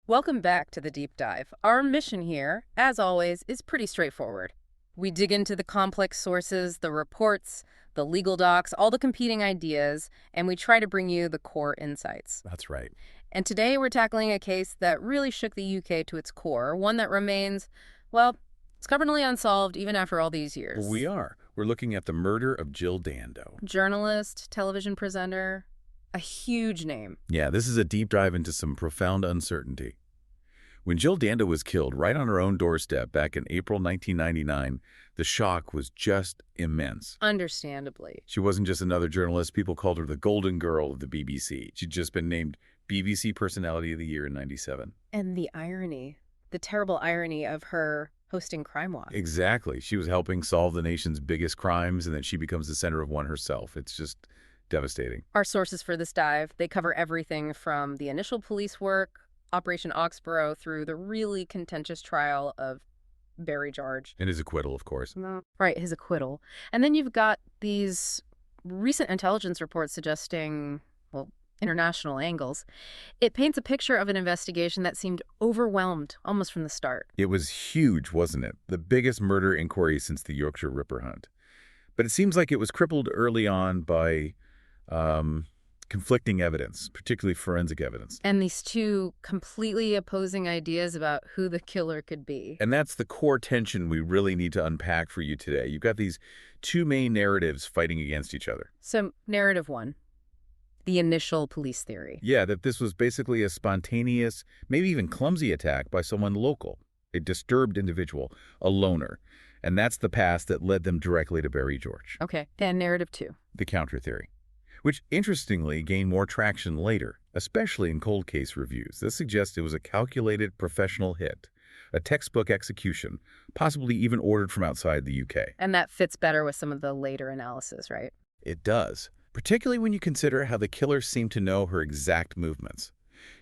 Welcome back to the deep dive. Our mission here, as always, is pretty straightforward. We dig into the complex sources, the reports, the legal docs, all the competing ideas, and we try to bring you the core insights. That's right. And today we're tackling a case that really shook the UK to its core, one that remains, well, stubbornly unsolved even after all these years. We are. We're looking at the murder of Jill Dando. Journalist, television presenter, a huge name. Yeah, this is a deep dive into some profound uncertainty. When Jill Dando was killed right on her own doorstep back in April 1999, the shock was just immense. Understandably. She wasn't just another journalist. People called her the Golden Girl of the BBC. She'd just been named BBC Personality of the Year in '97. And the irony, the terrible irony of her hosting Crime Watch. Exactly. She was helping solve the nation's biggest crimes, and then she becomes the center of one herself. It's just devastating. Our sources for this dive, they cover everything from the initial police work, Operation Oxborough, through the really contentious trial of Barry George. And his acquittal, of course. Right, his acquittal. And then you've got these recent intelligence reports suggesting, well, international angles. It paints a picture of an investigation that seemed overwhelmed almost from the start. It was huge, wasn't it? The biggest murder inquiry since the Yorkshire Ripper hunt. But it seems like it was crippled early on by conflicting evidence, particularly forensic evidence. And these two completely opposing ideas about who the killer could be. And that's the core tension we really need to unpack for you today. You've got these two main narratives fighting against each other. So, narrative one, the initial police theory. Yeah, that this was basically a spontaneous, maybe even clumsy attack by someone local, a disturbed individual, a loner. And that's the path that led them directly to Barry George. Okay, and narrative two. The counter theory, which interestingly gained more traction later, especially in cold case reviews. This suggests it was a calculated professional hit, a textbook execution, possibly even ordered from outside the UK. And that fits better with some of the later analysis, right? It does, particularly when you consider how the killer seemed to know her exact movements.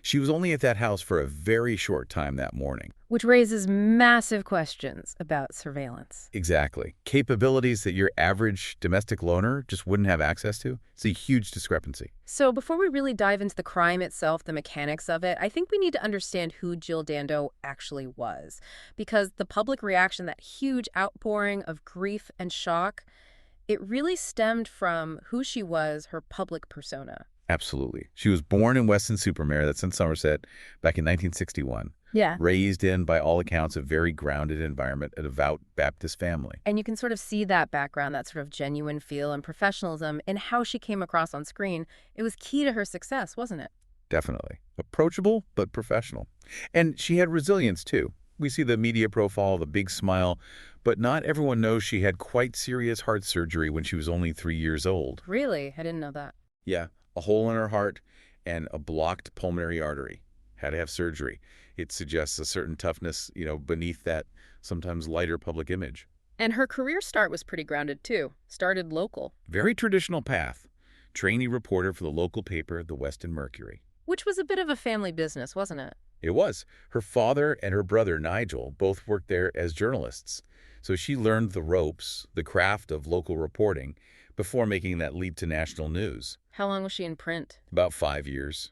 She was only at that house for a very short time that morning. Which raises massive questions about surveillance. Exactly. Capabilities that your average domestic loner just wouldn't have access to. It's a huge discrepancy. So before we really dive into the crime itself, the mechanics of it, I think we need to understand who Jill Dando actually was. Because the public reaction, that huge outpouring of grief and shock, it really stemmed from who she was, her public persona. Absolutely. She was born in Weston-super-Mare, that's in Somerset, back in 1961. Yeah. Raised in, by all accounts, a very grounded environment, a devout Baptist family. And you can sort of see that background, that sort of genuine feel and professionalism in how she came across on screen. It was key to her success, wasn't it? Definitely. Approachable, but professional. And she had resilience, too. We see the media profile, the big smile, but not everyone knows she had quite serious heart surgery when she was only 3 years old. Really? I didn't know that. Yeah, a hole in her heart and a blocked pulmonary artery. Had to have surgery. It suggests a certain toughness, beneath that sometimes lighter public image. And her career start was pretty grounded, too. Started local. Very traditional path. Trainee reporter for the local paper, the Weston Mercury. Which was a bit of a family business, wasn't it? It was. Her father and her brother, Nigel, both worked there as journalists. So she learned the ropes, the craft of local reporting, before making that leap to national news. How long was she in print? About 5 years.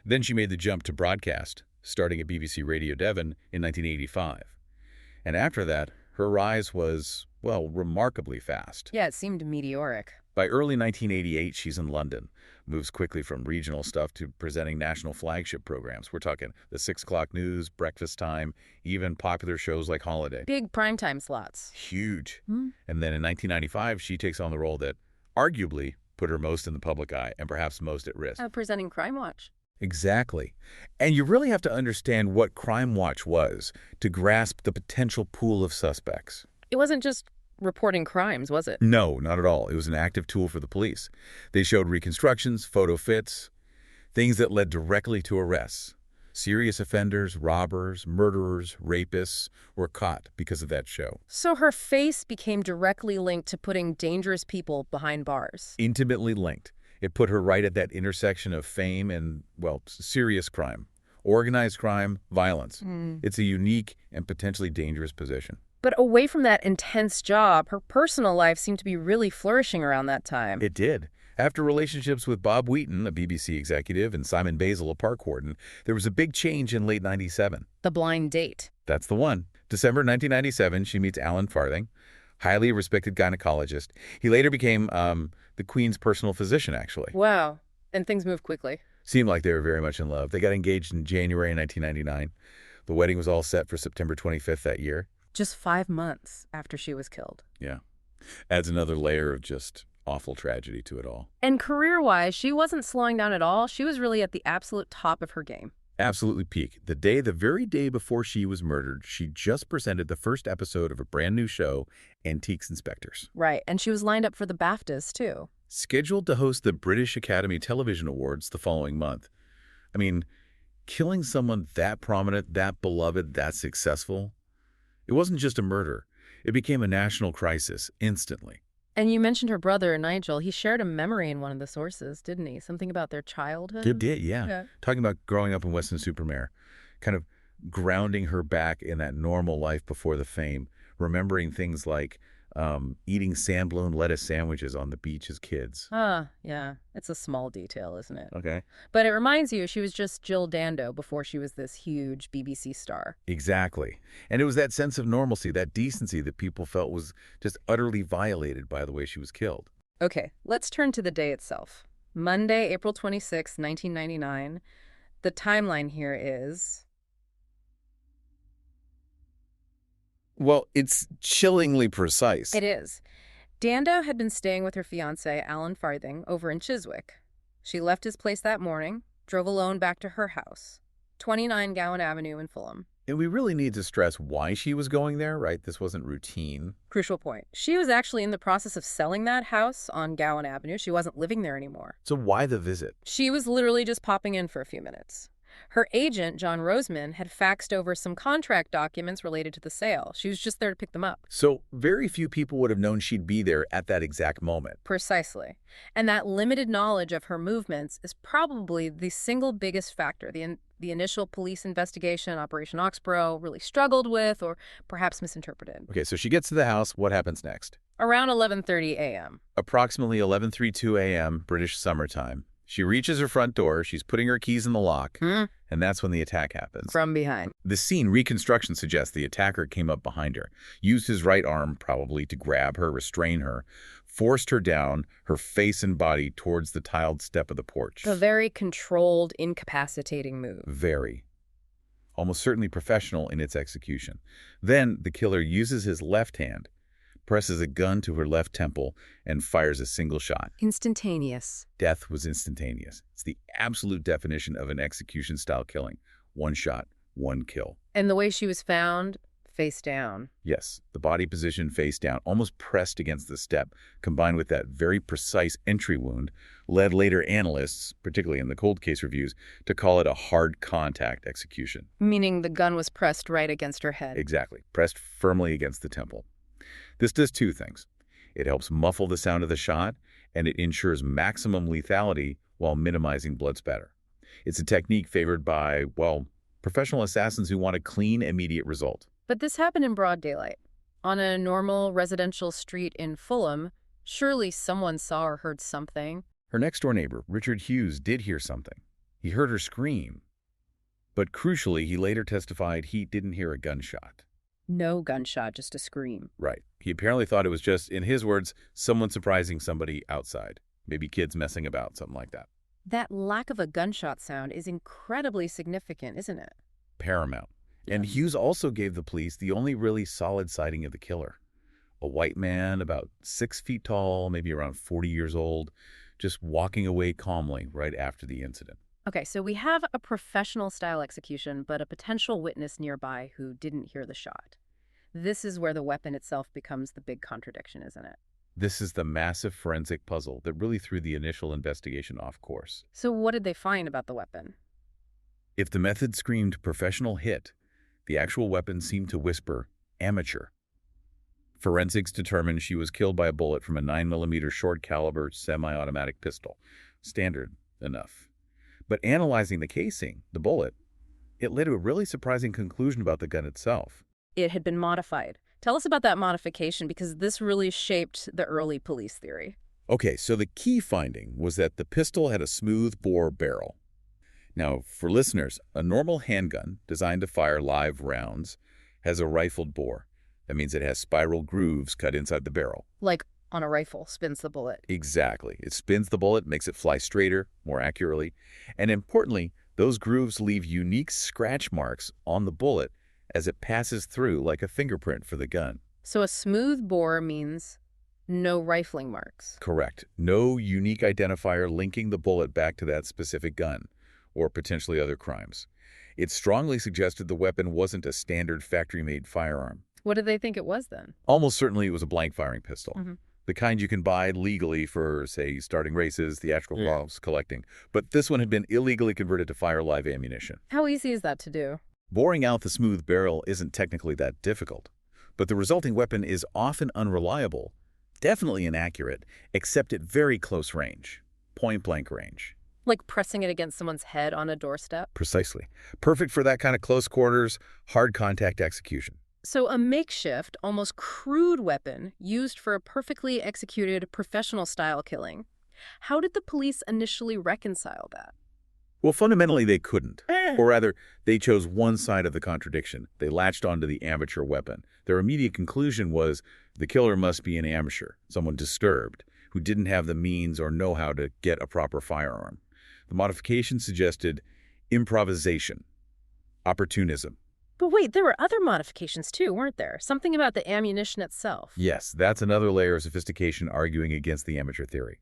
Then she made the jump to broadcast, starting at BBC Radio Devon in 1985. And after that, her rise was, well, remarkably fast. Yeah, it seemed meteoric. By early 1988, she's in London, moves quickly from regional stuff to presenting national flagship programs. We're talking the 6 o'clock news, breakfast time, even popular shows like Holiday. Big primetime slots. Huge. And then in 1995, she takes on the role that arguably put her most in the public eye and perhaps most at risk. Presenting Crime Watch. Exactly. And you really have to understand what Crime Watch was to grasp the potential pool of suspects. It wasn't just reporting crimes, was it? No, not at all. It was an active tool for the police. They showed reconstructions, photo fits, things that led directly to arrests. Serious offenders, robbers, murderers, rapists were caught because of that show. So her face became directly linked to putting dangerous people behind bars. Intimately linked. It put her right at that intersection of fame and, well, serious crime. Organized crime, violence. It's a unique and potentially dangerous position. But away from that intense job, her personal life seemed to be really flourishing around that time. It did. After relationships with Bob Wheaton, a BBC executive, and Simon Basil, a park warden, there was a big change in late 97. The blind date. That's the one. December 1997, she meets Alan Farthing, highly respected gynecologist. He later became the Queen's personal physician, actually. Wow. And things move quickly. Seemed like they were very much in love. They got engaged in January 1999. The wedding was all set for September 25th that year. Just 5 months after she was killed. Yeah. Adds another layer of just awful tragedy to it all. And career-wise, she wasn't slowing down at all. She was really at the absolute top of her game. Absolutely peak. The very day before she was murdered, she just presented the first episode of a brand new show, Antiques Inspectors. Right, and she was lined up for the BAFTAs, too. Scheduled to host the British Academy Television Awards the following month. I mean, killing someone that prominent, that beloved, that successful, it wasn't just a murder. It became a national crisis instantly. And you mentioned her brother, Nigel. He shared a memory in one of the sources, didn't he? Something about their childhood? It did, yeah. Talking about growing up in Weston-super-Mare, kind of grounding her back in that normal life before the fame, remembering things like eating sandblown lettuce sandwiches on the beach as kids. Yeah. It's a small detail, isn't it? Okay. But it reminds you she was just Jill Dando before she was this huge BBC star. Exactly. And it was that sense of normalcy, that decency that people felt was just utterly violated by the way she was killed. Okay, let's turn to the day itself. Monday, April 26, 1999. The timeline here is... Well, it's chillingly precise. It is. Dando had been staying with her fiancé, Alan Farthing, over in Chiswick. She left his place that morning, drove alone back to her house, 29 Gowan Avenue in Fulham. And we really need to stress why she was going there, right? This wasn't routine. Crucial point. She was actually in the process of selling that house on Gowan Avenue. She wasn't living there anymore. So why the visit? She was literally just popping in for a few minutes. Her agent, John Roseman, had faxed over some contract documents related to the sale. She was just there to pick them up. So very few people would have known she'd be there at that exact moment. Precisely. And that limited knowledge of her movements is probably the single biggest factor the initial police investigation, Operation Oxborough, really struggled with or perhaps misinterpreted. Okay, so she gets to the house. What happens next? Around 11:30 a.m. Approximately 11:32 a.m., British summertime. She reaches her front door, she's putting her keys in the lock, and that's when the attack happens. From behind. The scene reconstruction suggests the attacker came up behind her, used his right arm probably to grab her, restrain her, forced her down, her face and body towards the tiled step of the porch. A very controlled, incapacitating move. Very. Almost certainly professional in its execution. Then the killer uses his left hand, presses a gun to her left temple, and fires a single shot. Instantaneous. Death was instantaneous. It's the absolute definition of an execution-style killing. One shot, one kill. And the way she was found, face down. Yes, the body position face down, almost pressed against the step, combined with that very precise entry wound, led later analysts, particularly in the cold case reviews, to call it a hard contact execution. Meaning the gun was pressed right against her head. Exactly, pressed firmly against the temple. This does two things. It helps muffle the sound of the shot, and it ensures maximum lethality while minimizing blood spatter. It's a technique favored by, well, professional assassins who want a clean, immediate result. But this happened in broad daylight. On a normal residential street in Fulham, surely someone saw or heard something. Her next-door neighbor, Richard Hughes, did hear something. He heard her scream. But crucially, he later testified he didn't hear a gunshot. No gunshot, just a scream. Right. He apparently thought it was just, in his words, someone surprising somebody outside. Maybe kids messing about, something like that. That lack of a gunshot sound is incredibly significant, isn't it? Paramount. And Hughes also gave the police the only really solid sighting of the killer. A white man, about 6 feet tall, maybe around 40 years old, just walking away calmly right after the incident. Okay, so we have a professional-style execution, but a potential witness nearby who didn't hear the shot. This is where the weapon itself becomes the big contradiction, isn't it? This is the massive forensic puzzle that really threw the initial investigation off course. So what did they find about the weapon? If the method screamed professional hit, the actual weapon seemed to whisper amateur. Forensics determined she was killed by a bullet from a 9mm short-caliber semi-automatic pistol. Standard enough. But analyzing the casing, the bullet, it led to a really surprising conclusion about the gun itself. It had been modified. Tell us about that modification, because this really shaped the early police theory. Okay, so the key finding was that the pistol had a smooth bore barrel. Now, for listeners, a normal handgun designed to fire live rounds has a rifled bore. That means it has spiral grooves cut inside the barrel. Like on a rifle, spins the bullet. Exactly. It spins the bullet, makes it fly straighter, more accurately. And importantly, those grooves leave unique scratch marks on the bullet as it passes through like a fingerprint for the gun. So a smooth bore means no rifling marks. Correct. No unique identifier linking the bullet back to that specific gun or potentially other crimes. It strongly suggested the weapon wasn't a standard factory-made firearm. What did they think it was then? Almost certainly it was a blank firing pistol. Mm-hmm. The kind you can buy legally for, say, starting races, theatrical golfs, collecting. But this one had been illegally converted to fire live ammunition. How easy is that to do? Boring out the smooth barrel isn't technically that difficult. But the resulting weapon is often unreliable, definitely inaccurate, except at very close range, point-blank range. Like pressing it against someone's head on a doorstep? Precisely. Perfect for that kind of close quarters, hard contact execution. So a makeshift, almost crude weapon used for a perfectly executed professional-style killing. How did the police initially reconcile that? Well, fundamentally, they couldn't. Or rather, they chose one side of the contradiction. They latched onto the amateur weapon. Their immediate conclusion was the killer must be an amateur, someone disturbed, who didn't have the means or know-how to get a proper firearm. The modification suggested improvisation, opportunism. But wait, there were other modifications too, weren't there? Something about the ammunition itself. Yes, that's another layer of sophistication arguing against the amateur theory.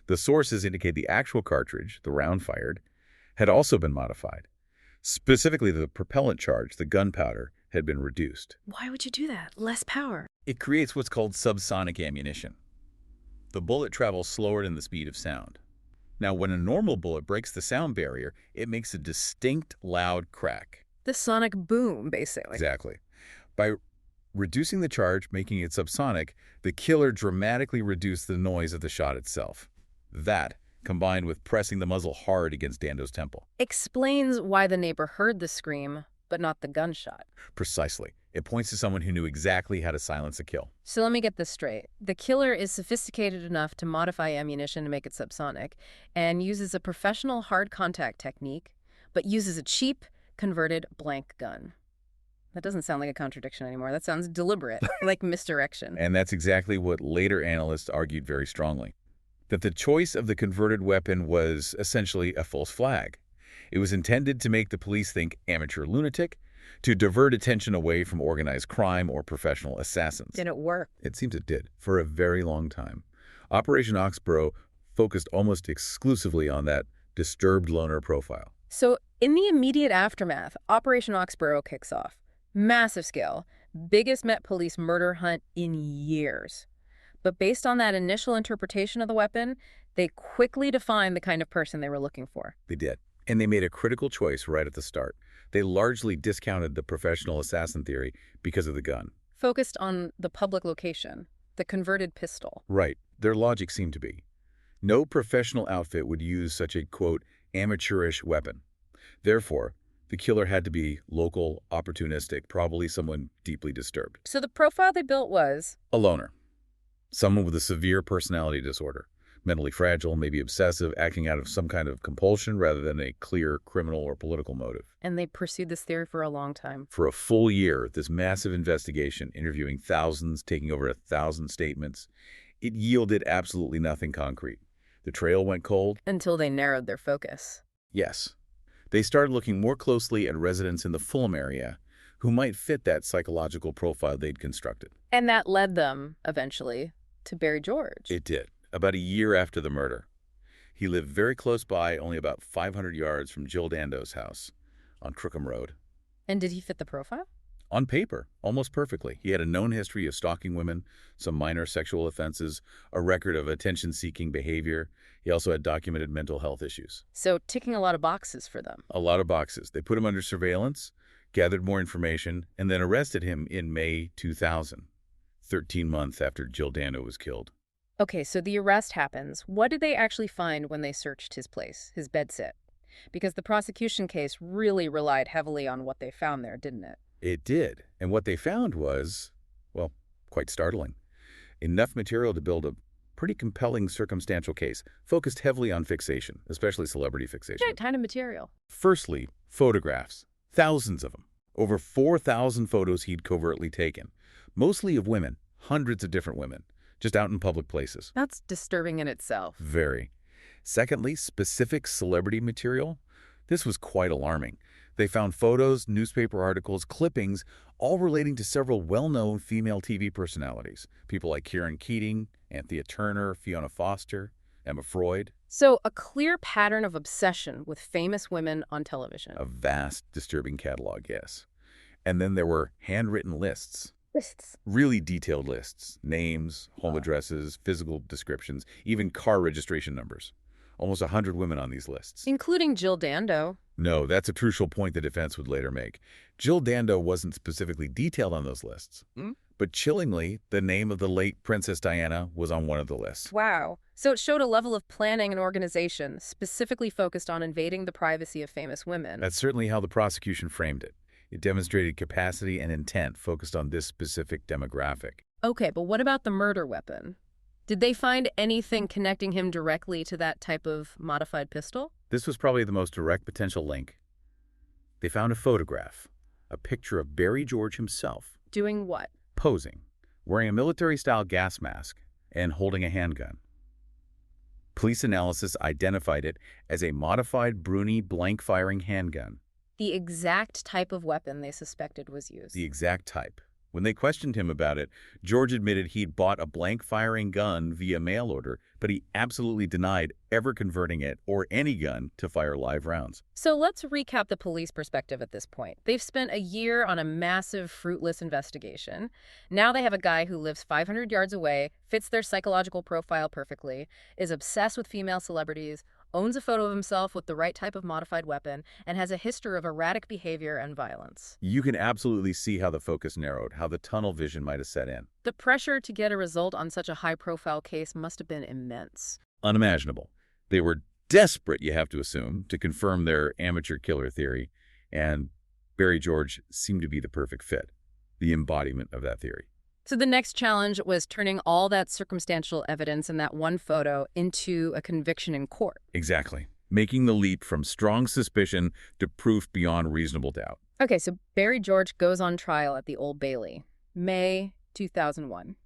The sources indicate the actual cartridge, the round fired, had also been modified. Specifically, the propellant charge, the gunpowder, had been reduced. Why would you do that? Less power. It creates what's called subsonic ammunition. The bullet travels slower than the speed of sound. Now, when a normal bullet breaks the sound barrier, it makes a distinct, loud crack. The sonic boom, basically. Exactly. By reducing the charge, making it subsonic, the killer dramatically reduced the noise of the shot itself. That, combined with pressing the muzzle hard against Dando's temple. Explains why the neighbor heard the scream, but not the gunshot. Precisely. It points to someone who knew exactly how to silence a kill. So let me get this straight. The killer is sophisticated enough to modify ammunition to make it subsonic and uses a professional hard contact technique, but uses a cheap, converted blank gun. That doesn't sound like a contradiction anymore. That sounds deliberate, like misdirection. And that's exactly what later analysts argued very strongly. That the choice of the converted weapon was essentially a false flag. It was intended to make the police think amateur lunatic, to divert attention away from organized crime or professional assassins. Did it work? It seems it did, for a very long time. Operation Oxbow focused almost exclusively on that disturbed loner profile. So in the immediate aftermath, Operation Oxbow kicks off. Massive scale, biggest Met Police murder hunt in years. But based on that initial interpretation of the weapon, they quickly defined the kind of person they were looking for. They did. And they made a critical choice right at the start. They largely discounted the professional assassin theory because of the gun. Focused on the public location, the converted pistol. Right. Their logic seemed to be. No professional outfit would use such a, quote, amateurish weapon. Therefore, the killer had to be local, opportunistic, probably someone deeply disturbed. So the profile they built was? A loner. Someone with a severe personality disorder. Mentally fragile, maybe obsessive, acting out of some kind of compulsion rather than a clear criminal or political motive. And they pursued this theory for a long time. For a full year, this massive investigation, interviewing thousands, taking over 1,000 statements, it yielded absolutely nothing concrete. The trail went cold. Until they narrowed their focus. Yes. They started looking more closely at residents in the Fulham area who might fit that psychological profile they'd constructed. And that led them, eventually, to Barry George. It did. About a year after the murder. He lived very close by, only about 500 yards from Jill Dando's house on Crookham Road. And did he fit the profile? On paper, almost perfectly. He had a known history of stalking women, some minor sexual offenses, a record of attention-seeking behavior. He also had documented mental health issues. So ticking a lot of boxes for them. A lot of boxes. They put him under surveillance, gathered more information, and then arrested him in May 2000, 13 months after Jill Dando was killed. Okay, so the arrest happens. What did they actually find when they searched his place, his bedsit? Because the prosecution case really relied heavily on what they found there, didn't it? It did. And what they found was, well, quite startling. Enough material to build a Pretty compelling circumstantial case, focused heavily on fixation, especially celebrity fixation. What kind of material? Firstly, photographs. Thousands of them. Over 4,000 photos he'd covertly taken. Mostly of women, hundreds of different women, just out in public places. That's disturbing in itself. Very. Secondly, specific celebrity material. This was quite alarming. They found photos, newspaper articles, clippings, all relating to several well-known female TV personalities. People like Kieran Keating, Anthea Turner, Fiona Foster, Emma Freud. So a clear pattern of obsession with famous women on television. A vast, disturbing catalog, yes. And then there were handwritten lists. Lists. Really detailed lists. Names, home addresses, physical descriptions, even car registration numbers. Almost 100 women on these lists. Including Jill Dando. No, that's a crucial point the defense would later make. Jill Dando wasn't specifically detailed on those lists. But chillingly, the name of the late Princess Diana was on one of the lists. Wow. So it showed a level of planning and organization specifically focused on invading the privacy of famous women. That's certainly how the prosecution framed it. It demonstrated capacity and intent focused on this specific demographic. Okay, but what about the murder weapon? Did they find anything connecting him directly to that type of modified pistol? This was probably the most direct potential link. They found a photograph, a picture of Barry George himself. Doing what? Posing, wearing a military-style gas mask, and holding a handgun. Police analysis identified it as a modified Bruni blank-firing handgun. The exact type of weapon they suspected was used. The exact type. When they questioned him about it, George admitted he'd bought a blank-firing gun via mail order, but he absolutely denied ever converting it or any gun to fire live rounds. So let's recap the police perspective at this point. They've spent a year on a massive, fruitless investigation. Now they have a guy who lives 500 yards away, fits their psychological profile perfectly, is obsessed with female celebrities, owns a photo of himself with the right type of modified weapon, and has a history of erratic behavior and violence. You can absolutely see how the focus narrowed, how the tunnel vision might have set in. The pressure to get a result on such a high-profile case must have been immense. Unimaginable. They were desperate, you have to assume, to confirm their amateur killer theory, and Barry George seemed to be the perfect fit, the embodiment of that theory. So the next challenge was turning all that circumstantial evidence in that one photo into a conviction in court. Exactly. Making the leap from strong suspicion to proof beyond reasonable doubt. Okay, so Barry George goes on trial at the Old Bailey, May 2001.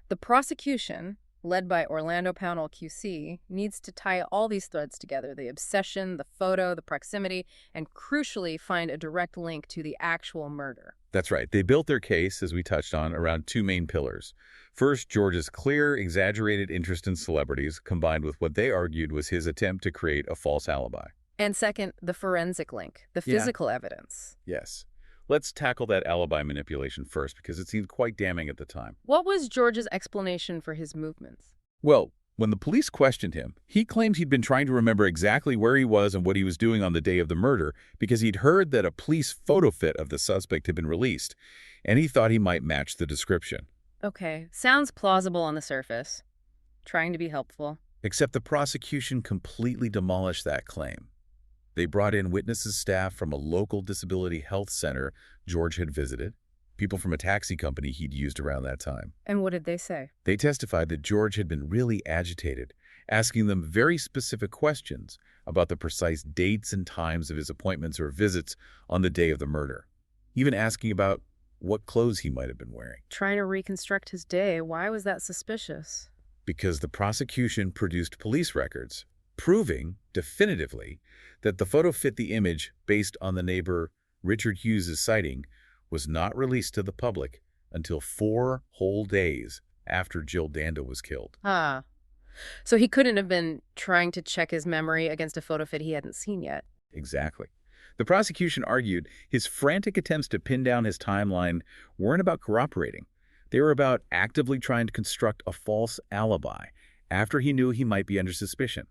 The prosecution, led by Orlando Pownall QC, needs to tie all these threads together, the obsession, the photo, the proximity, and crucially find a direct link to the actual murder. That's right. They built their case, as we touched on, around two main pillars. First, George's clear, exaggerated interest in celebrities, combined with what they argued was his attempt to create a false alibi. And second, the forensic link, the physical evidence. Yes. Let's tackle that alibi manipulation first, because it seemed quite damning at the time. What was George's explanation for his movements? Well, when the police questioned him, he claimed he'd been trying to remember exactly where he was and what he was doing on the day of the murder because he'd heard that a police photo fit of the suspect had been released, and he thought he might match the description. Okay, sounds plausible on the surface. Trying to be helpful. Except the prosecution completely demolished that claim. They brought in witnesses staff from a local disability health center George had visited, people from a taxi company he'd used around that time. And what did they say? They testified that George had been really agitated, asking them very specific questions about the precise dates and times of his appointments or visits on the day of the murder, even asking about what clothes he might have been wearing. Trying to reconstruct his day. Why was that suspicious? Because the prosecution produced police records proving definitively that the photo fit the image based on the neighbor Richard Hughes' sighting was not released to the public until 4 whole days after Jill Dando was killed. Ah. So he couldn't have been trying to check his memory against a photo fit he hadn't seen yet. Exactly. The prosecution argued his frantic attempts to pin down his timeline weren't about cooperating. They were about actively trying to construct a false alibi after he knew he might be under suspicion.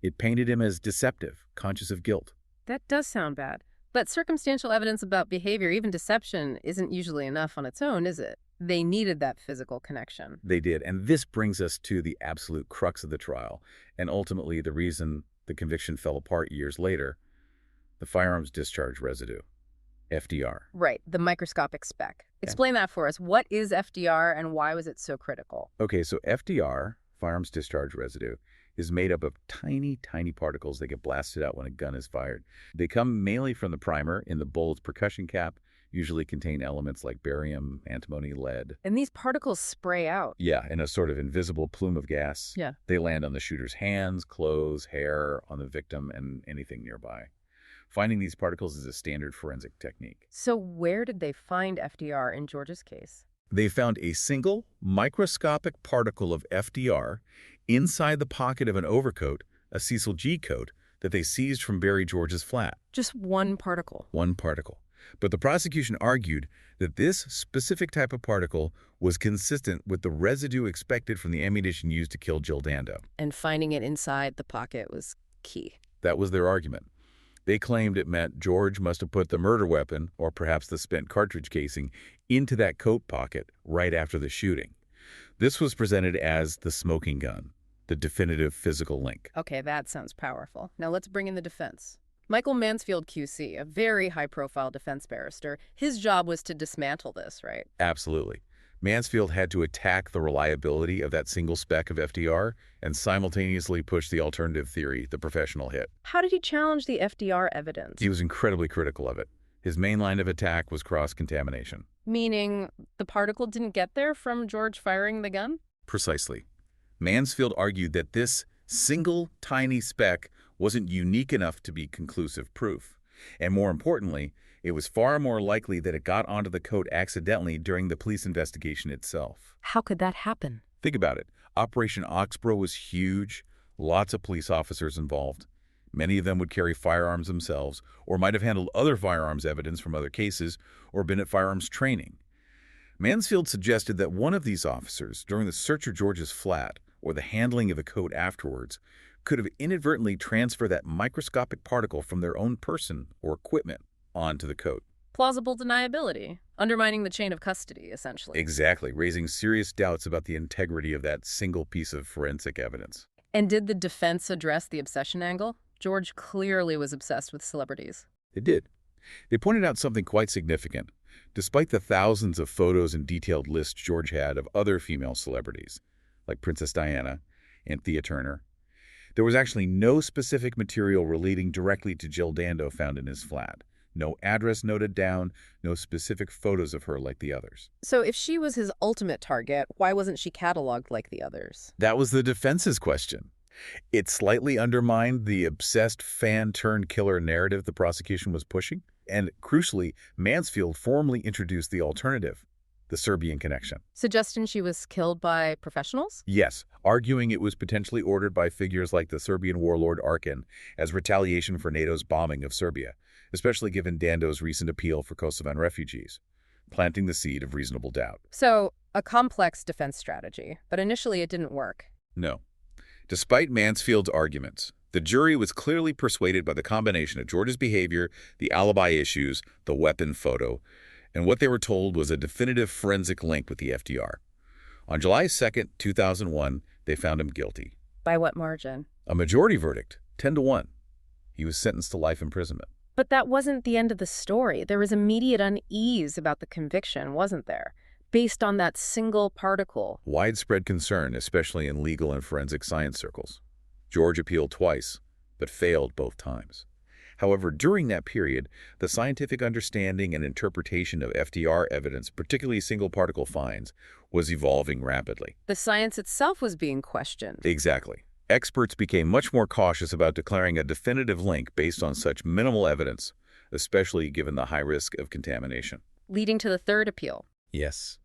It painted him as deceptive, conscious of guilt. That does sound bad. But circumstantial evidence about behavior, even deception, isn't usually enough on its own, is it? They needed that physical connection. They did, and this brings us to the absolute crux of the trial, and ultimately the reason the conviction fell apart years later, the firearms discharge residue, FDR. Right, the microscopic speck. Explain that for us. What is FDR and why was it so critical? Okay, so FDR, firearms discharge residue, is made up of tiny, tiny particles that get blasted out when a gun is fired. They come mainly from the primer in the bullet's percussion cap, usually contain elements like barium, antimony, lead. And these particles spray out. Yeah, in a sort of invisible plume of gas. Yeah. They land on the shooter's hands, clothes, hair, on the victim, and anything nearby. Finding these particles is a standard forensic technique. So where did they find FDR in George's case? They found a single microscopic particle of FDR inside the pocket of an overcoat, a Cecil G coat, that they seized from Barry George's flat. Just one particle. One particle. But the prosecution argued that this specific type of particle was consistent with the residue expected from the ammunition used to kill Jill Dando. And finding it inside the pocket was key. That was their argument. They claimed it meant George must have put the murder weapon, or perhaps the spent cartridge casing, into that coat pocket right after the shooting. This was presented as the smoking gun, the definitive physical link. Okay, that sounds powerful. Now let's bring in the defense. Michael Mansfield, QC, a very high-profile defense barrister, his job was to dismantle this, right? Absolutely. Mansfield had to attack the reliability of that single speck of FDR and simultaneously push the alternative theory, the professional hit. How did he challenge the FDR evidence? He was incredibly critical of it. His main line of attack was cross-contamination. Meaning the particle didn't get there from George firing the gun? Precisely. Mansfield argued that this single tiny speck wasn't unique enough to be conclusive proof. And more importantly, it was far more likely that it got onto the coat accidentally during the police investigation itself. How could that happen? Think about it. Operation Oxbow was huge, lots of police officers involved. Many of them would carry firearms themselves, or might have handled other firearms evidence from other cases, or been at firearms training. Mansfield suggested that one of these officers, during the search of George's flat, or the handling of the coat afterwards, could have inadvertently transferred that microscopic particle from their own person or equipment onto the coat. Plausible deniability, undermining the chain of custody, essentially. Exactly, raising serious doubts about the integrity of that single piece of forensic evidence. And did the defense address the obsession angle? George clearly was obsessed with celebrities. They did. They pointed out something quite significant. Despite the thousands of photos and detailed lists George had of other female celebrities, like Princess Diana and Thea Turner, there was actually no specific material relating directly to Jill Dando found in his flat. No address noted down, no specific photos of her like the others. So if she was his ultimate target, why wasn't she cataloged like the others? That was the defense's question. It slightly undermined the obsessed fan-turned-killer narrative the prosecution was pushing. And crucially, Mansfield formally introduced the alternative, the Serbian connection. Suggesting she was killed by professionals? Yes, arguing it was potentially ordered by figures like the Serbian warlord Arkan as retaliation for NATO's bombing of Serbia, especially given Dando's recent appeal for Kosovan refugees, planting the seed of reasonable doubt. So, a complex defense strategy, but initially it didn't work. No. Despite Mansfield's arguments, the jury was clearly persuaded by the combination of George's behavior, the alibi issues, the weapon photo, and what they were told was a definitive forensic link with the FDR. On July 2, 2001, they found him guilty. By what margin? A majority verdict, 10-1. He was sentenced to life imprisonment. But that wasn't the end of the story. There was immediate unease about the conviction, wasn't there? Based on that single particle. Widespread concern, especially in legal and forensic science circles. George appealed twice, but failed both times. However, during that period, the scientific understanding and interpretation of FDR evidence, particularly single particle finds, was evolving rapidly. The science itself was being questioned. Exactly. Experts became much more cautious about declaring a definitive link based on such minimal evidence, especially given the high risk of contamination. Leading to the third appeal. Yes.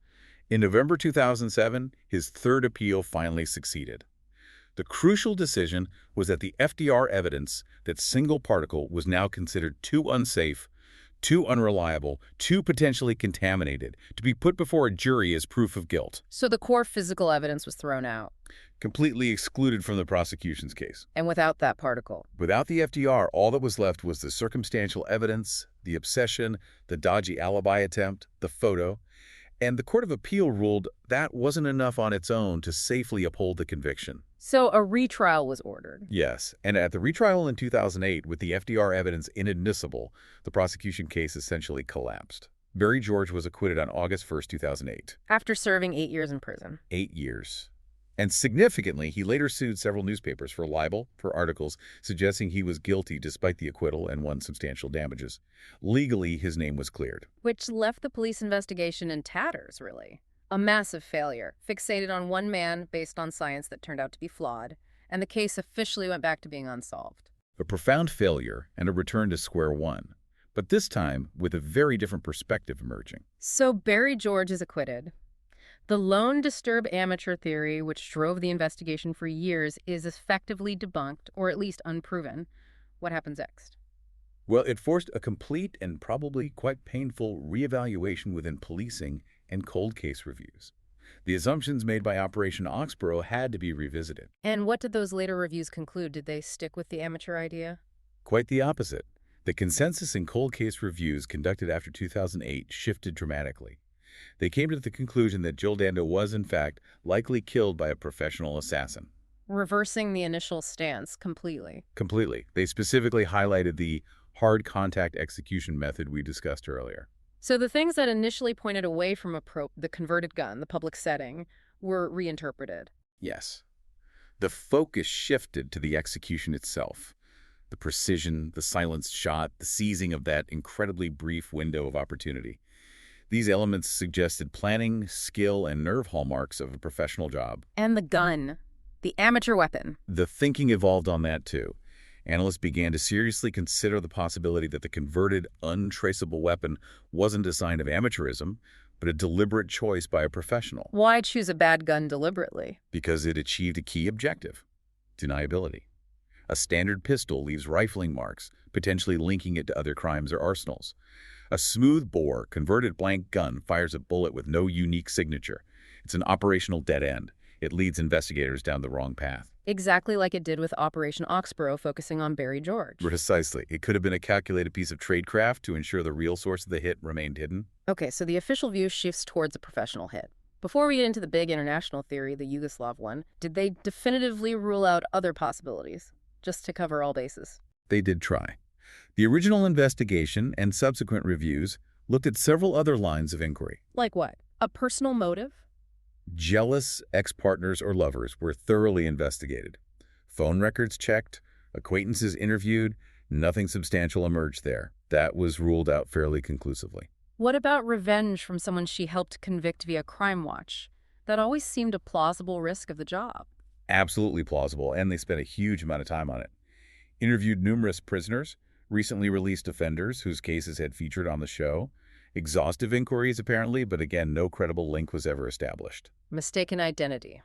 In November 2007, his third appeal finally succeeded. The crucial decision was that the FDR evidence, that single particle, was now considered too unsafe, too unreliable, too potentially contaminated to be put before a jury as proof of guilt. So the core physical evidence was thrown out. Completely excluded from the prosecution's case. And without that particle. Without the FDR, all that was left was the circumstantial evidence, the obsession, the dodgy alibi attempt, the photo. And the Court of Appeal ruled that wasn't enough on its own to safely uphold the conviction. So a retrial was ordered. Yes, and at the retrial in 2008, with the FDR evidence inadmissible, the prosecution case essentially collapsed. Barry George was acquitted on August 1, 2008. After serving 8 years in prison. 8 years. And significantly, he later sued several newspapers for libel for articles suggesting he was guilty despite the acquittal and won substantial damages. Legally, his name was cleared. Which left the police investigation in tatters, really. A massive failure, fixated on one man based on science that turned out to be flawed, and the case officially went back to being unsolved. A profound failure and a return to square one, but this time with a very different perspective emerging. So Barry George is acquitted. The lone disturb amateur theory, which drove the investigation for years, is effectively debunked, or at least unproven. What happens next? Well, it forced a complete and probably quite painful reevaluation within policing and cold case reviews. The assumptions made by Operation Oxborough had to be revisited. And what did those later reviews conclude? Did they stick with the amateur idea? Quite the opposite. The consensus in cold case reviews conducted after 2008 shifted dramatically. They came to the conclusion that Jill Dando was, in fact, likely killed by a professional assassin. Reversing the initial stance completely. Completely. They specifically highlighted the hard contact execution method we discussed earlier. So the things that initially pointed away from the converted gun, the public setting, were reinterpreted. Yes. The focus shifted to the execution itself. The precision, the silenced shot, the seizing of that incredibly brief window of opportunity. These elements suggested planning, skill, and nerve hallmarks of a professional job. And the gun, the amateur weapon. The thinking evolved on that, too. Analysts began to seriously consider the possibility that the converted, untraceable weapon wasn't a sign of amateurism, but a deliberate choice by a professional. Why choose a bad gun deliberately? Because it achieved a key objective: deniability. A standard pistol leaves rifling marks, potentially linking it to other crimes or arsenals. A smooth-bore, converted blank gun fires a bullet with no unique signature. It's an operational dead end. It leads investigators down the wrong path. Exactly like it did with Operation Oxborough, focusing on Barry George. Precisely. It could have been a calculated piece of tradecraft to ensure the real source of the hit remained hidden. Okay, so the official view shifts towards a professional hit. Before we get into the big international theory, the Yugoslav one, did they definitively rule out other possibilities, just to cover all bases? They did try. The original investigation and subsequent reviews looked at several other lines of inquiry. Like what? A personal motive? Jealous ex-partners or lovers were thoroughly investigated. Phone records checked, acquaintances interviewed, nothing substantial emerged there. That was ruled out fairly conclusively. What about revenge from someone she helped convict via Crime Watch? That always seemed a plausible risk of the job. Absolutely plausible, and they spent a huge amount of time on it. Interviewed numerous prisoners, recently released offenders whose cases had featured on the show. Exhaustive inquiries, apparently, but again, no credible link was ever established. Mistaken identity.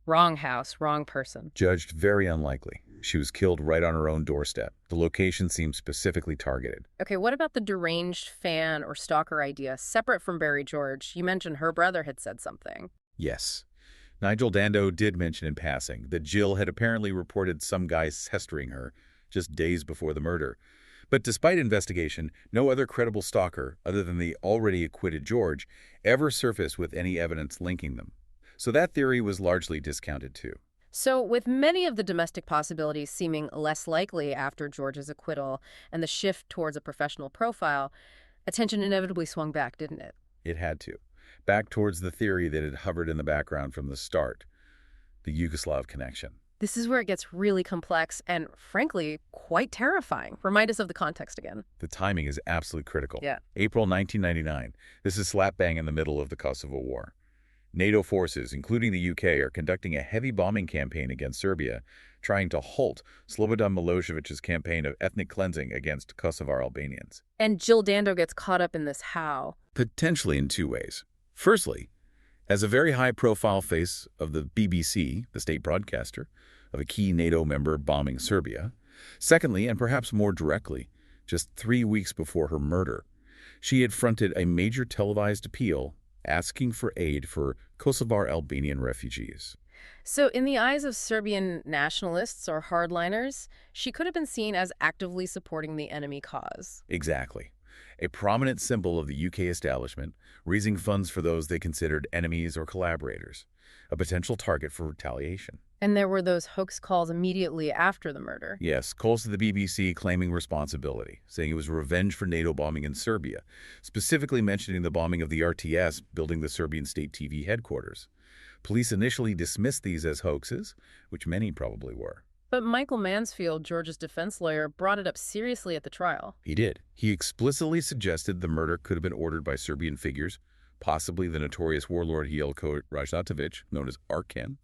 Wrong house, wrong person. Judged very unlikely. She was killed right on her own doorstep. The location seemed specifically targeted. Okay, what about the deranged fan or stalker idea, separate from Barry George? You mentioned her brother had said something. Yes. Nigel Dando did mention in passing that Jill had apparently reported some guy pestering her just days before the murder. But despite investigation, no other credible stalker, other than the already acquitted George, ever surfaced with any evidence linking them. So that theory was largely discounted too. So with many of the domestic possibilities seeming less likely after George's acquittal and the shift towards a professional profile, attention inevitably swung back, didn't it? It had to. Back towards the theory that had hovered in the background from the start, the Yugoslav connection. This is where it gets really complex and, frankly, quite terrifying. Remind us of the context again. The timing is absolutely critical. Yeah. April 1999. This is slap bang in the middle of the Kosovo War. NATO forces, including the UK, are conducting a heavy bombing campaign against Serbia, trying to halt Slobodan Milosevic's campaign of ethnic cleansing against Kosovar Albanians. And Jill Dando gets caught up in this how? Potentially in two ways. Firstly, as a very high-profile face of the BBC, the state broadcaster, of a key NATO member bombing Serbia. Secondly, and perhaps more directly, just 3 weeks before her murder, she had fronted a major televised appeal asking for aid for Kosovar Albanian refugees. So in the eyes of Serbian nationalists or hardliners, she could have been seen as actively supporting the enemy cause. Exactly. A prominent symbol of the UK establishment, raising funds for those they considered enemies or collaborators, a potential target for retaliation. And there were those hoax calls immediately after the murder. Yes, calls to the BBC claiming responsibility, saying it was revenge for NATO bombing in Serbia, specifically mentioning the bombing of the RTS building the Serbian state TV headquarters. Police initially dismissed these as hoaxes, which many probably were. But Michael Mansfield, George's defense lawyer, brought it up seriously at the trial. He did. He explicitly suggested the murder could have been ordered by Serbian figures, possibly the notorious warlord Jelko Rajatovic, known as Arkan,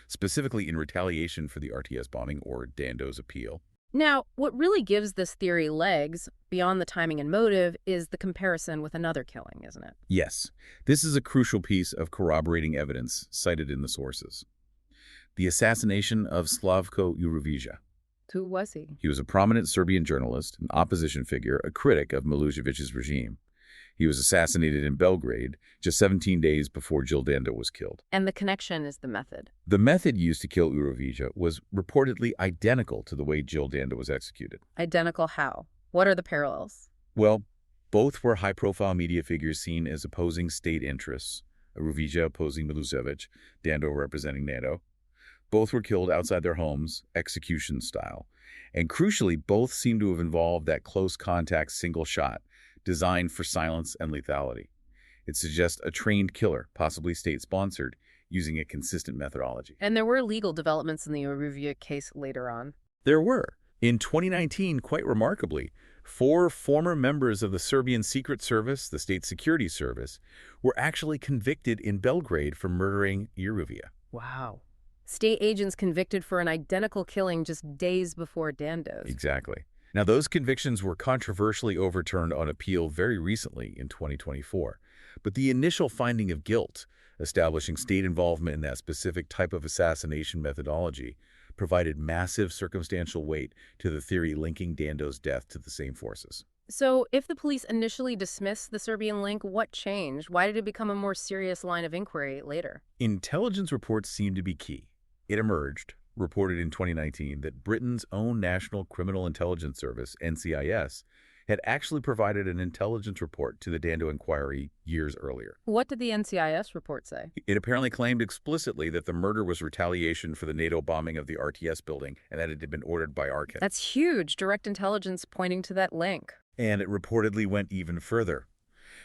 specifically in retaliation for the RTS bombing or Dando's appeal. Now, what really gives this theory legs, beyond the timing and motive, is the comparison with another killing, isn't it? Yes, this is a crucial piece of corroborating evidence cited in the sources. The assassination of Slavko Jurevija. Who was he? He was a prominent Serbian journalist, an opposition figure, a critic of Milosevic's regime. He was assassinated in Belgrade just 17 days before Jill Dando was killed. And the connection is the method. The method used to kill Jurevija was reportedly identical to the way Jill Dando was executed. Identical how? What are the parallels? Well, both were high-profile media figures seen as opposing state interests, Jurevija opposing Milosevic, Dando representing NATO. Both were killed outside their homes, execution style. And crucially, both seem to have involved that close contact single shot, designed for silence and lethality. It suggests a trained killer, possibly state-sponsored, using a consistent methodology. And there were legal developments in the Jurevija case later on. There were. In 2019, quite remarkably, 4 former members of the Serbian Secret Service, the State Security Service, were actually convicted in Belgrade for murdering Jurevija. Wow. State agents convicted for an identical killing just days before Dando's. Exactly. Now, those convictions were controversially overturned on appeal very recently in 2024. But the initial finding of guilt, establishing state involvement in that specific type of assassination methodology, provided massive circumstantial weight to the theory linking Dando's death to the same forces. So, if the police initially dismissed the Serbian link, what changed? Why did it become a more serious line of inquiry later? Intelligence reports seem to be key. It emerged, reported in 2019, that Britain's own National Criminal Intelligence Service, NCIS, had actually provided an intelligence report to the Dando inquiry years earlier. What did the NCIS report say? It apparently claimed explicitly that the murder was retaliation for the NATO bombing of the RTS building and that it had been ordered by Arkan. That's huge, direct intelligence pointing to that link. And it reportedly went even further.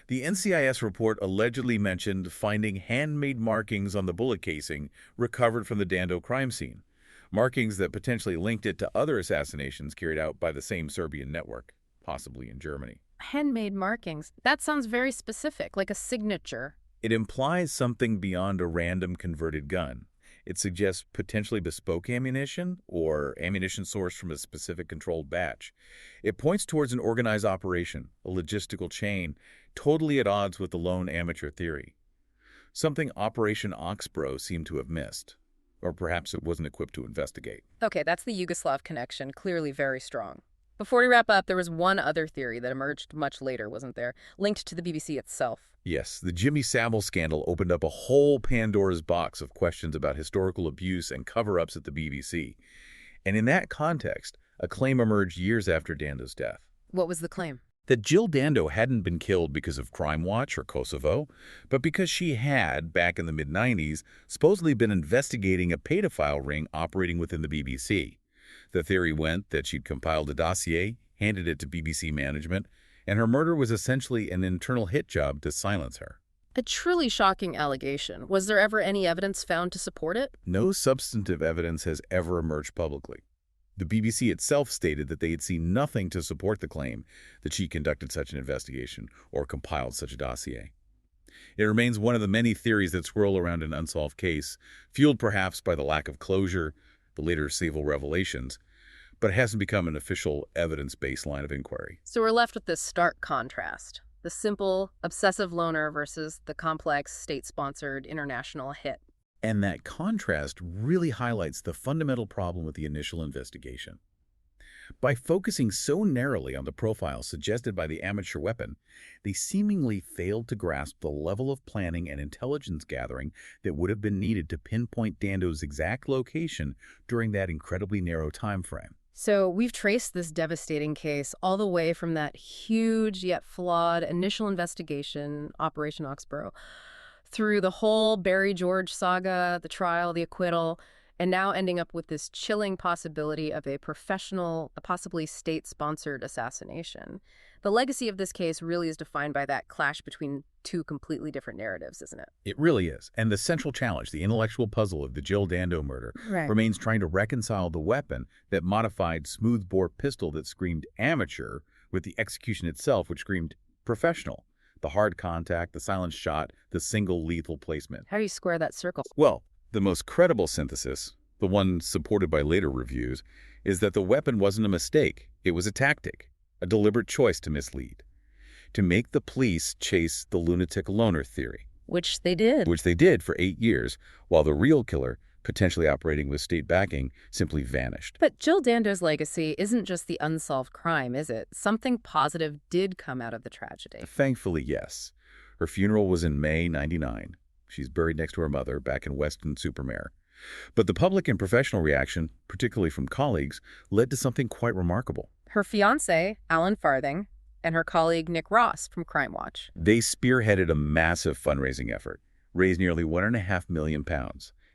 The NCIS report allegedly mentioned finding handmade markings on the bullet casing recovered from the Dando crime scene, markings that potentially linked it to other assassinations carried out by the same Serbian network, possibly in Germany. Handmade markings. That sounds very specific, like a signature. It implies something beyond a random converted gun. It suggests potentially bespoke ammunition or ammunition sourced from a specific controlled batch. It points towards an organized operation, a logistical chain, totally at odds with the lone amateur theory. Something Operation Oxbow seemed to have missed. Or perhaps it wasn't equipped to investigate. Okay, that's the Yugoslav connection, clearly very strong. Before we wrap up, there was one other theory that emerged much later, wasn't there? Linked to the BBC itself. Yes, the Jimmy Savile scandal opened up a whole Pandora's box of questions about historical abuse and cover-ups at the BBC. And in that context, a claim emerged years after Dando's death. What was the claim? That Jill Dando hadn't been killed because of Crime Watch or Kosovo, but because she had, back in the mid-90s, supposedly been investigating a pedophile ring operating within the BBC. The theory went that she'd compiled a dossier, handed it to BBC management, and her murder was essentially an internal hit job to silence her. A truly shocking allegation. Was there ever any evidence found to support it? No substantive evidence has ever emerged publicly. The BBC itself stated that they had seen nothing to support the claim that she conducted such an investigation or compiled such a dossier. It remains one of the many theories that swirl around an unsolved case, fueled perhaps by the lack of closure, the later Savile revelations, but it hasn't become an official evidence-based line of inquiry. So we're left with this stark contrast. The simple, obsessive loner versus the complex, state-sponsored, international hit. And that contrast really highlights the fundamental problem with the initial investigation. By focusing so narrowly on the profile suggested by the amateur weapon, they seemingly failed to grasp the level of planning and intelligence gathering that would have been needed to pinpoint Dando's exact location during that incredibly narrow time frame. So we've traced this devastating case all the way from that huge yet flawed initial investigation, Operation Oxbow, through the whole Barry George saga, the trial, the acquittal, and now ending up with this chilling possibility of a professional, possibly state-sponsored assassination. The legacy of this case really is defined by that clash between two completely different narratives, isn't it? It really is. And the central challenge, the intellectual puzzle of the Jill Dando murder, Right. remains trying to reconcile the weapon, that modified smoothbore pistol that screamed amateur, with the execution itself, which screamed professional. The hard contact, the silent shot, the single lethal placement. How do you square that circle? Well, the most credible synthesis, the one supported by later reviews, is that the weapon wasn't a mistake. It was a tactic, a deliberate choice to mislead, to make the police chase the lunatic loner theory. Which they did. Which they did for 8 years, while the real killer, potentially operating with state backing, simply vanished. But Jill Dando's legacy isn't just the unsolved crime, is it? Something positive did come out of the tragedy. Thankfully, yes. Her funeral was in May '99. She's buried next to her mother back in Weston-super-Mare. But the public and professional reaction, particularly from colleagues, led to something quite remarkable. Her fiancé, Alan Farthing, and her colleague Nick Ross from Crime Watch. They spearheaded a massive fundraising effort, raised nearly £1.5 million.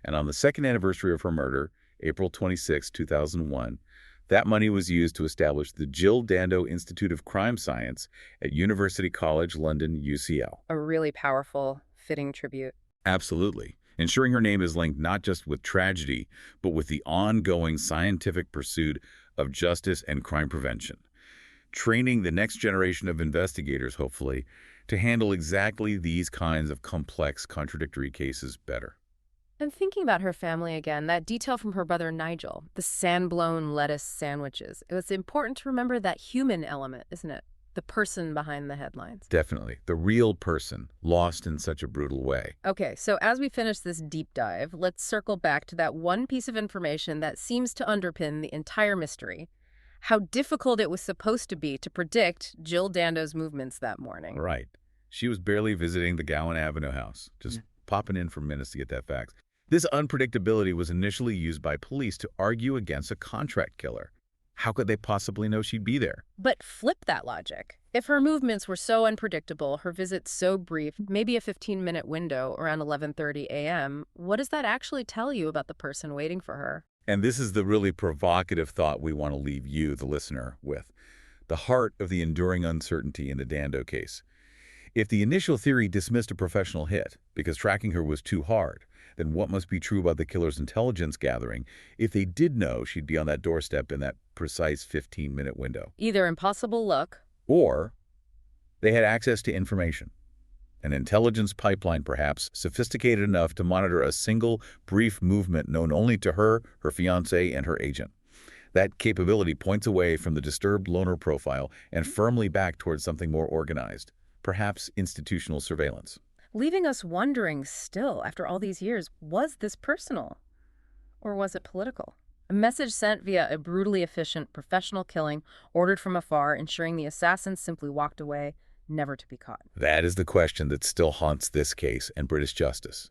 And on the second anniversary of her murder, April 26, 2001, that money was used to establish the Jill Dando Institute of Crime Science at University College London, UCL. A really powerful, fitting tribute. Absolutely. Ensuring her name is linked not just with tragedy, but with the ongoing scientific pursuit of justice and crime prevention. Training the next generation of investigators, hopefully, to handle exactly these kinds of complex, contradictory cases better. And thinking about her family again, that detail from her brother Nigel, the sand-blown lettuce sandwiches. It was important to remember that human element, isn't it? The person behind the headlines. Definitely. The real person, lost in such a brutal way. Okay, so as we finish this deep dive, let's circle back to that one piece of information that seems to underpin the entire mystery. How difficult it was supposed to be to predict Jill Dando's movements that morning. Right. She was barely visiting the Gowan Avenue house, just popping in for minutes to get that fax. This unpredictability was initially used by police to argue against a contract killer. How could they possibly know she'd be there? But flip that logic. If her movements were so unpredictable, her visit so brief, maybe a 15-minute window around 11:30 a.m., what does that actually tell you about the person waiting for her? And this is the really provocative thought we want to leave you, the listener, with. The heart of the enduring uncertainty in the Dando case. If the initial theory dismissed a professional hit because tracking her was too hard, then what must be true about the killer's intelligence gathering if they did know she'd be on that doorstep in that precise 15-minute window? Either impossible luck, or they had access to information. An intelligence pipeline, perhaps, sophisticated enough to monitor a single, brief movement known only to her fiancé, and her agent. That capability points away from the disturbed loner profile and firmly back towards something more organized, perhaps institutional surveillance. leaving us wondering still, after all these years, was this personal? Or was it political? A message sent via a brutally efficient professional killing ordered from afar, ensuring the assassin simply walked away, never to be caught. That is the question that still haunts this case and British justice.